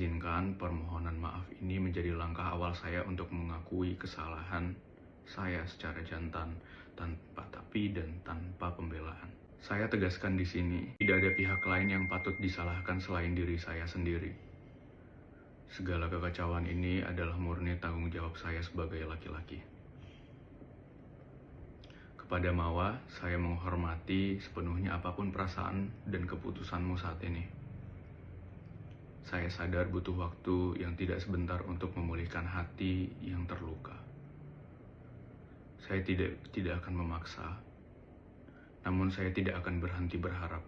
izinkan permohonan maaf ini menjadi langkah awal saya untuk mengakui kesalahan saya secara jantan, tanpa tapi dan tanpa pembelaan. Saya tegaskan di sini, tidak ada pihak lain yang patut disalahkan selain diri saya sendiri. Segala kekacauan ini adalah murni tanggung jawab saya sebagai laki-laki. Kepada Mawa, saya menghormati sepenuhnya apapun perasaan dan keputusanmu saat ini. Saya sadar butuh waktu yang tidak sebentar untuk memulihkan hati yang terluka. Saya tidak akan memaksa, namun saya tidak akan berhenti berharap.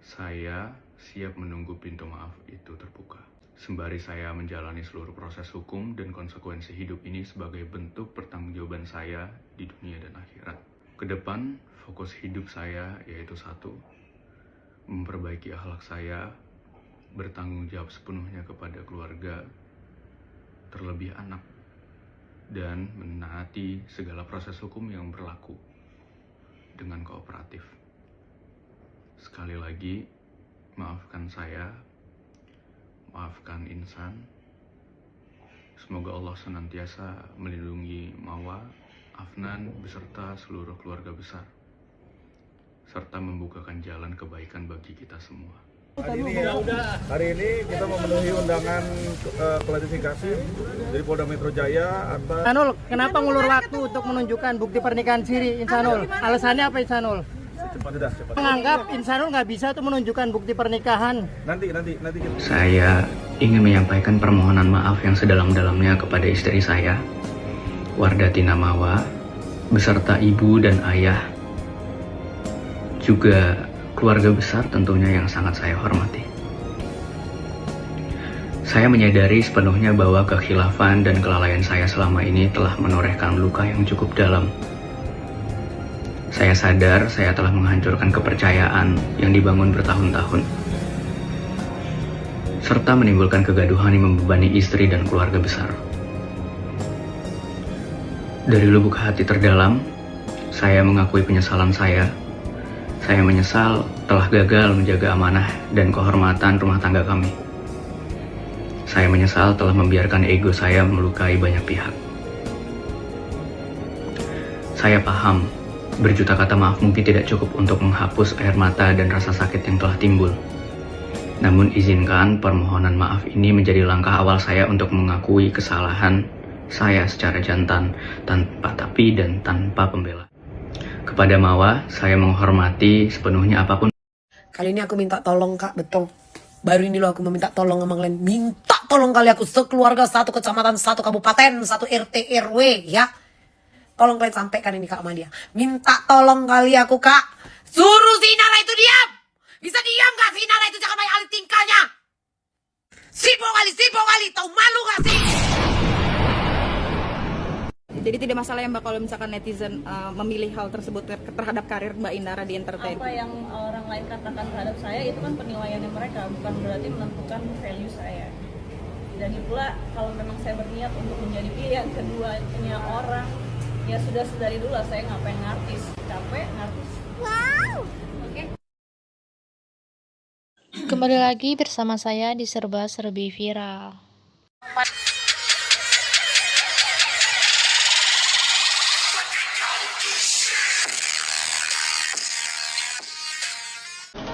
Saya siap menunggu pintu maaf itu terbuka. Sembari saya menjalani seluruh proses hukum dan konsekuensi hidup ini sebagai bentuk pertanggungjawaban saya di dunia dan akhirat. Kedepan, fokus hidup saya yaitu satu, memperbaiki akhlak saya, bertanggung jawab sepenuhnya kepada keluarga, terlebih anak, dan menaati segala proses hukum yang berlaku dengan kooperatif. Sekali lagi, maafkan saya, maafkan Insan. Semoga Allah senantiasa melindungi Mawa, Afnan, beserta seluruh keluarga besar, serta membukakan jalan kebaikan bagi kita semua. Hari ini kita memenuhi undangan klarifikasi dari Polda Metro Jaya atas Insanul, kenapa ngulur waktu untuk menunjukkan bukti pernikahan siri Insanul? Alasannya apa Insanul? cepat. Menganggap Insanul nggak bisa tuh menunjukkan bukti pernikahan. Nanti kita. Saya ingin menyampaikan permohonan maaf yang sedalam-dalamnya kepada istri saya, Wardatina Mawa, beserta ibu dan ayah, juga keluarga besar tentunya yang sangat saya hormati. Saya menyadari sepenuhnya bahwa kekhilafan dan kelalaian saya selama ini telah menorehkan luka yang cukup dalam. Saya sadar saya telah menghancurkan kepercayaan yang dibangun bertahun-tahun, serta menimbulkan kegaduhan yang membebani istri dan keluarga besar. Dari lubuk hati terdalam, saya mengakui penyesalan saya. Saya menyesal telah gagal menjaga amanah dan kehormatan rumah tangga kami. Saya menyesal telah membiarkan ego saya melukai banyak pihak. Saya paham, berjuta kata maaf mungkin tidak cukup untuk menghapus air mata dan rasa sakit yang telah timbul. Namun izinkan permohonan maaf ini menjadi langkah awal saya untuk mengakui kesalahan saya secara jantan, tanpa tapi dan tanpa pembelaan. Kepada Mawa, saya menghormati sepenuhnya apapun. Kali ini aku minta tolong Kak, betul. Baru ini loh aku meminta tolong sama kalian. Minta tolong kali aku sekeluarga, satu kecamatan, satu kabupaten, satu RT RW ya. Tolong kalian sampaikan ini Kak Amalia. Minta tolong kali aku Kak. Suruh si Nara itu diam. Bisa diam gak si Nara itu, jangan main alih tingkahnya. Sipo kali, tau malu gak sih? Jadi tidak masalah yang kalau misalkan netizen memilih hal tersebut terhadap karir Mbak Indara di entertain. Apa yang orang lain katakan terhadap saya itu kan penilaiannya mereka, bukan berarti menentukan value saya. Dan pula kalau memang saya berniat untuk menjadi pilihan keduanya orang, ya sudah sedari dulu lah, saya ngapain ngartis, capek ngartis. Wow. Oke. Kembali lagi bersama saya di Serba Serbi Viral.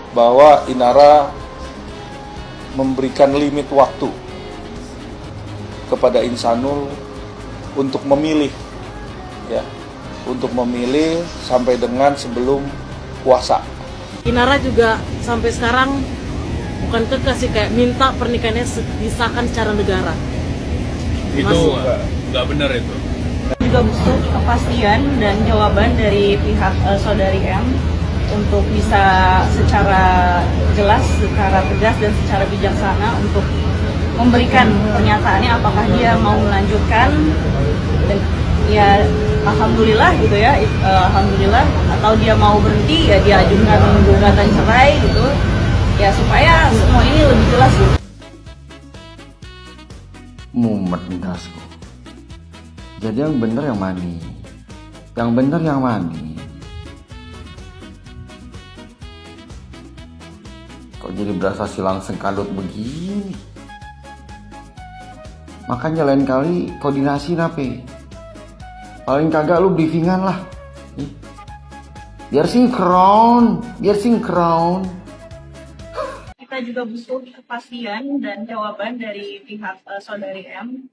Bahwa Inara memberikan limit waktu kepada Insanul untuk memilih, ya, untuk memilih sampai dengan sebelum puasa. Inara juga sampai sekarang bukan kekasih kayak minta pernikahannya disahkan secara negara. Itu nggak benar itu. Juga butuh kepastian dan jawaban dari pihak saudari M untuk bisa secara jelas, secara tegas dan secara bijaksana untuk memberikan pernyataannya apakah dia mau melanjutkan dan ya alhamdulillah gitu ya, alhamdulillah, atau dia mau berhenti ya dia ajukan gugatan cerai gitu ya, supaya semua ini lebih jelas gitu. Mumet dasku. Jadi yang bener yang mani, yang bener yang mani. Kok jadi berasa silang sengkadut begini? Makanya lain kali koordinasi nape. Paling kagak lu briefingan lah. Biar sinkron. Kita juga butuh kepastian dan jawaban dari pihak saudari M.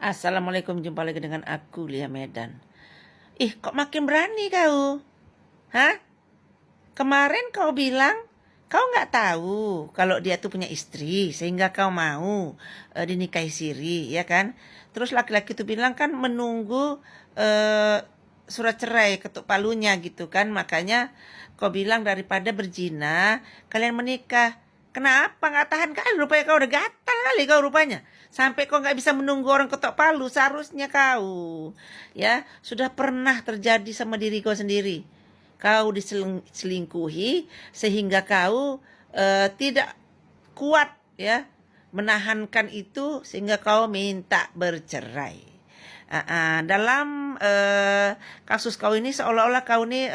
Assalamualaikum, jumpa lagi dengan aku, Lia Medan. Ih, kok makin berani kau? Hah? Kemarin kau bilang kau nggak tahu kalau dia tuh punya istri sehingga kau mau dinikahi siri, ya kan? Terus laki-laki tuh bilang kan menunggu surat cerai, ketuk palunya gitu kan. Makanya kau bilang daripada berzina kalian menikah. Kenapa nggak tahan kali? Rupanya kau udah gatal kali kau rupanya. Sampai kau nggak bisa menunggu orang ketok palu. Seharusnya kau ya sudah pernah terjadi sama diri kau sendiri. Kau diselingkuhi sehingga kau tidak kuat ya menahankan itu sehingga kau minta bercerai. Dalam kasus kau ini seolah-olah kau ini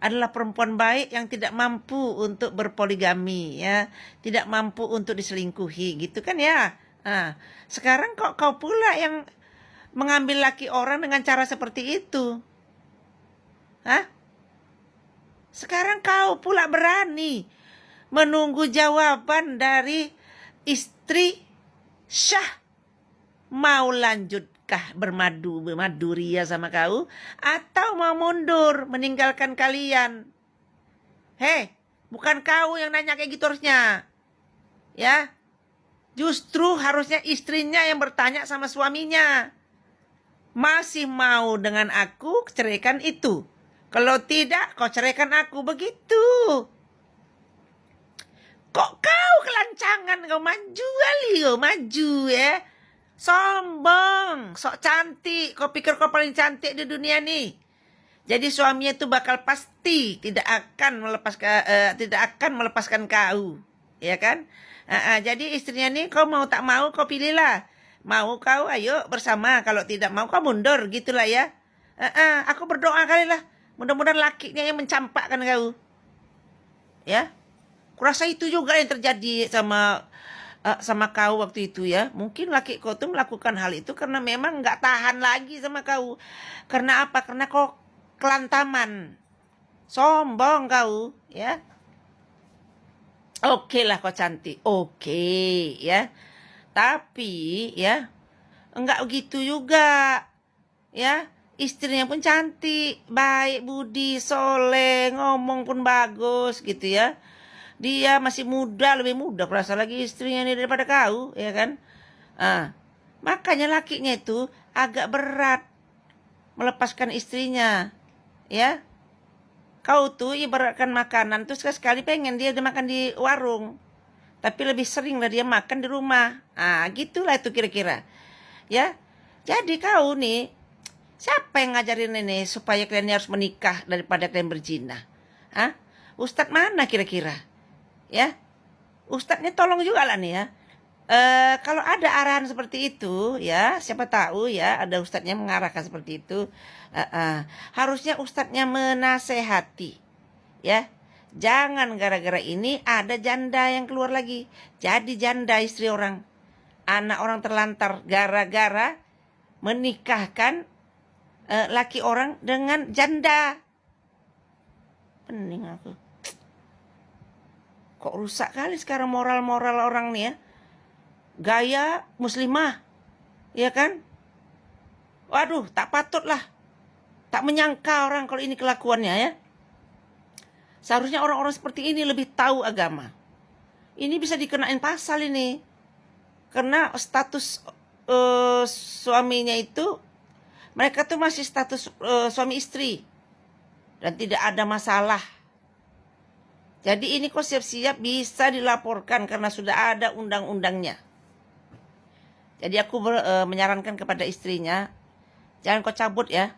adalah perempuan baik yang tidak mampu untuk berpoligami ya, tidak mampu untuk diselingkuhi gitu kan ya. Sekarang kok kau pula yang mengambil laki orang dengan cara seperti itu. Sekarang kau pula berani menunggu jawaban dari istri Syah. Mau lanjutkah bermadu ria sama kau atau mau mundur meninggalkan kalian? Bukan kau yang nanya kayak gitu harusnya. Ya. Justru harusnya istrinya yang bertanya sama suaminya. Masih mau dengan aku, ceraikan itu. Kalau tidak, kau ceraikan aku, begitu. Kok kau kelancangan, kau maju kali, kau maju ya. Sombong, sok cantik. Kau pikir kau paling cantik di dunia nih. Jadi suaminya itu bakal pasti tidak akan melepaskan kau, ya kan? Jadi istrinya nih, kau mau tak mau kau pilihlah. Mau kau ayo bersama, kalau tidak mau kau mundur gitulah ya. Aku berdoa kali lah, mudah-mudahan lakinya yang mencampakkan kau. Ya, kurasa itu juga yang terjadi sama kau waktu itu ya. Mungkin laki kau tuh melakukan hal itu karena memang nggak tahan lagi sama kau. Karena apa? Karena kau kelantaman, sombong kau ya. Oke lah kau cantik, oke ya. Tapi ya enggak begitu juga ya. Istrinya pun cantik, baik budi, soleh, ngomong pun bagus gitu ya. Dia masih muda, lebih muda perasa lagi istrinya ini daripada kau, ya kan? Makanya lakinya itu agak berat melepaskan istrinya, ya. Kau tuh ibaratkan makanan tuh sekali pengen dia makan di warung, tapi lebih sering lah dia makan di rumah. Gitulah itu kira-kira, ya. Jadi kau nih, siapa yang ngajarin ini supaya kalian harus menikah daripada kalian berzina? Ustadz mana kira-kira? Ya, ustadznya tolong juga lah nih ya. Kalau ada arahan seperti itu ya, siapa tahu ya ada ustadznya mengarahkan seperti itu. Harusnya ustadznya menasehati ya. Jangan gara-gara ini ada janda yang keluar lagi. Jadi janda istri orang, anak orang terlantar gara-gara menikahkan laki orang dengan janda. Pening aku. Kok rusak kali sekarang moral-moral orang nih ya. Gaya muslimah. Ya kan? Waduh, tak patut lah. Tak menyangka orang kalau ini kelakuannya ya. Seharusnya orang-orang seperti ini lebih tahu agama. Ini bisa dikenain pasal ini. Karena status suaminya itu, mereka tuh masih status suami istri. Dan tidak ada masalah. Jadi ini kok siap-siap bisa dilaporkan karena sudah ada undang-undangnya. Jadi aku menyarankan kepada istrinya, jangan kau cabut ya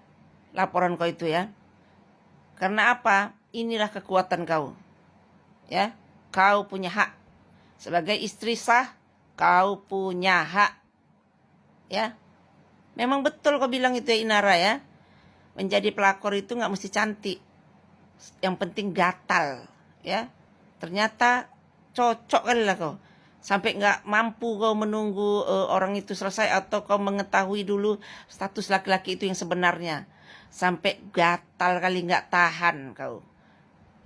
laporan kau itu ya. Karena apa? Inilah kekuatan kau. Ya, kau punya hak. Sebagai istri sah, kau punya hak. Ya. Memang betul kau bilang itu ya Inara ya. Menjadi pelakor itu nggak mesti cantik. Yang penting gatal. Ya, Ternyata cocok kali lah kau. Sampai nggak mampu kau menunggu orang itu selesai, atau kau mengetahui dulu status laki-laki itu yang sebenarnya. Sampai gatal kali, nggak tahan kau.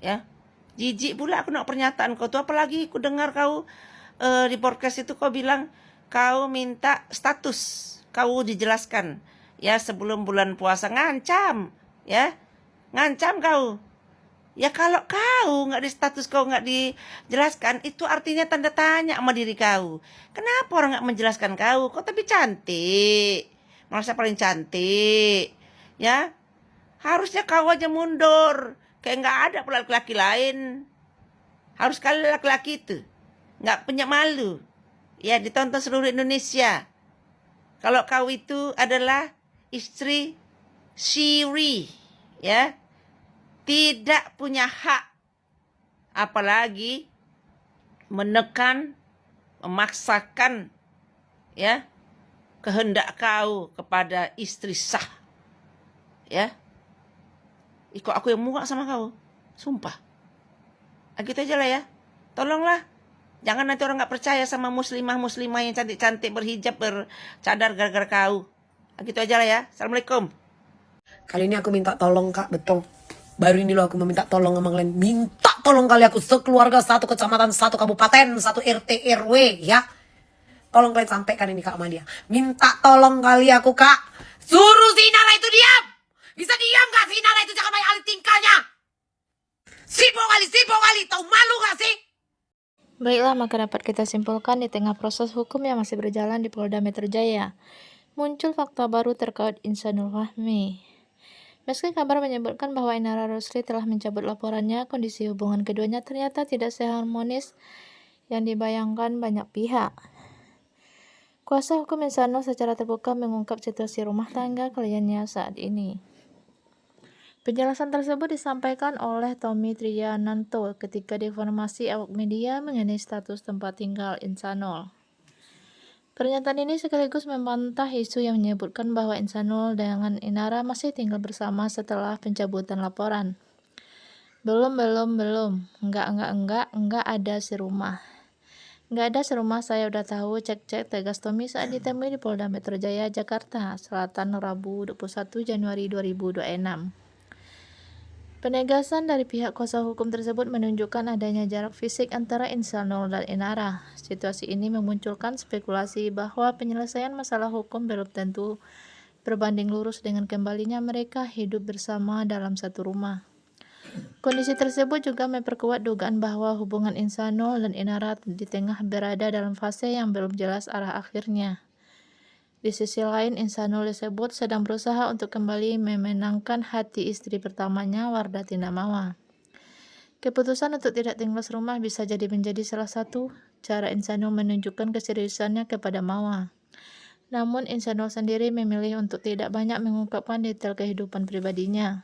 Ya, jijik pula aku nak pernyataan kau tuh. Apalagi aku dengar kau di podcast itu kau bilang kau minta status, kau dijelaskan. Ya, sebelum bulan puasa ngancam, ya, ngancam kau. Ya kalau kau nggak di status, kau nggak dijelaskan, itu artinya tanda tanya sama diri kau. Kenapa orang nggak menjelaskan kau? Kau tapi cantik, merasa paling cantik, ya. Harusnya kau aja mundur, kayak nggak ada pula laki-laki lain. Harus kali laki-laki itu nggak punya malu, ya, ditonton seluruh Indonesia. Kalau kau itu adalah istri siri, ya, tidak punya hak, apalagi menekan, memaksakan, ya, kehendak kau kepada istri sah, ya. Kok aku yang muak sama kau, sumpah. Gitu aja lah ya, tolonglah. Jangan nanti orang nggak percaya sama muslimah yang cantik-cantik berhijab bercadar gara-gara kau. Gitu aja lah ya. Assalamualaikum. Kali ini aku minta tolong Kak, betul. Baru ini loh aku meminta tolong sama kalian. Minta tolong kali aku sekeluarga, satu kecamatan, satu kabupaten, satu RT RW, ya. Tolong kalian sampaikan ini Kak Amalia. Minta tolong kali aku Kak. Suruh si Nara itu diam. Bisa diam gak si Nara itu, jangan banyak alih tingkahnya. Sipo kali, tahu malu gak sih? Baiklah, maka dapat kita simpulkan di tengah proses hukum yang masih berjalan di Polda Metro Jaya, muncul fakta baru terkait Insanul Fahmi. Meski kabar menyebutkan bahwa Inara Rusli telah mencabut laporannya, kondisi hubungan keduanya ternyata tidak seharmonis yang dibayangkan banyak pihak. Kuasa hukum Insanul secara terbuka mengungkap situasi rumah tangga kliennya saat ini. Penjelasan tersebut disampaikan oleh Tommy Triyananto ketika diinformasi awak media mengenai status tempat tinggal Insanul. Pernyataan ini sekaligus membantah isu yang menyebutkan bahwa Insanul dengan Inara masih tinggal bersama setelah pencabutan laporan. Belum, enggak ada serumah. Enggak ada serumah, saya udah tahu, cek, tegas Tommy saat ditemui di Polda Metro Jaya, Jakarta Selatan, Rabu 21 Januari 2026. Penegasan dari pihak kuasa hukum tersebut menunjukkan adanya jarak fisik antara Insanul dan Inara. Situasi ini memunculkan spekulasi bahwa penyelesaian masalah hukum belum tentu berbanding lurus dengan kembalinya mereka hidup bersama dalam satu rumah. Kondisi tersebut juga memperkuat dugaan bahwa hubungan Insanul dan Inara di tengah berada dalam fase yang belum jelas arah akhirnya. Di sisi lain, Insanul disebut sedang berusaha untuk kembali memenangkan hati istri pertamanya, Wardatina Mawa. Keputusan untuk tidak tinggal serumah bisa jadi menjadi salah satu cara Insanul menunjukkan keseriusannya kepada Mawa. Namun, Insanul sendiri memilih untuk tidak banyak mengungkapkan detail kehidupan pribadinya.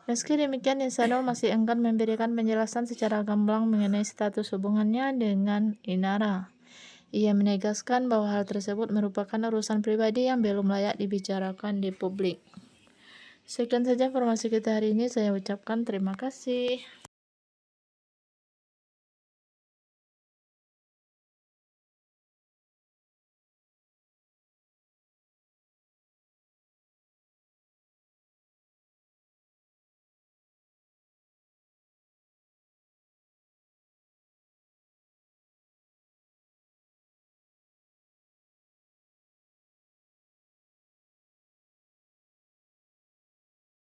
Meski demikian, Insanul masih enggan memberikan penjelasan secara gamblang mengenai status hubungannya dengan Inara. Ia menegaskan bahwa hal tersebut merupakan urusan pribadi yang belum layak dibicarakan di publik. Sekian saja informasi kita hari ini, saya ucapkan terima kasih.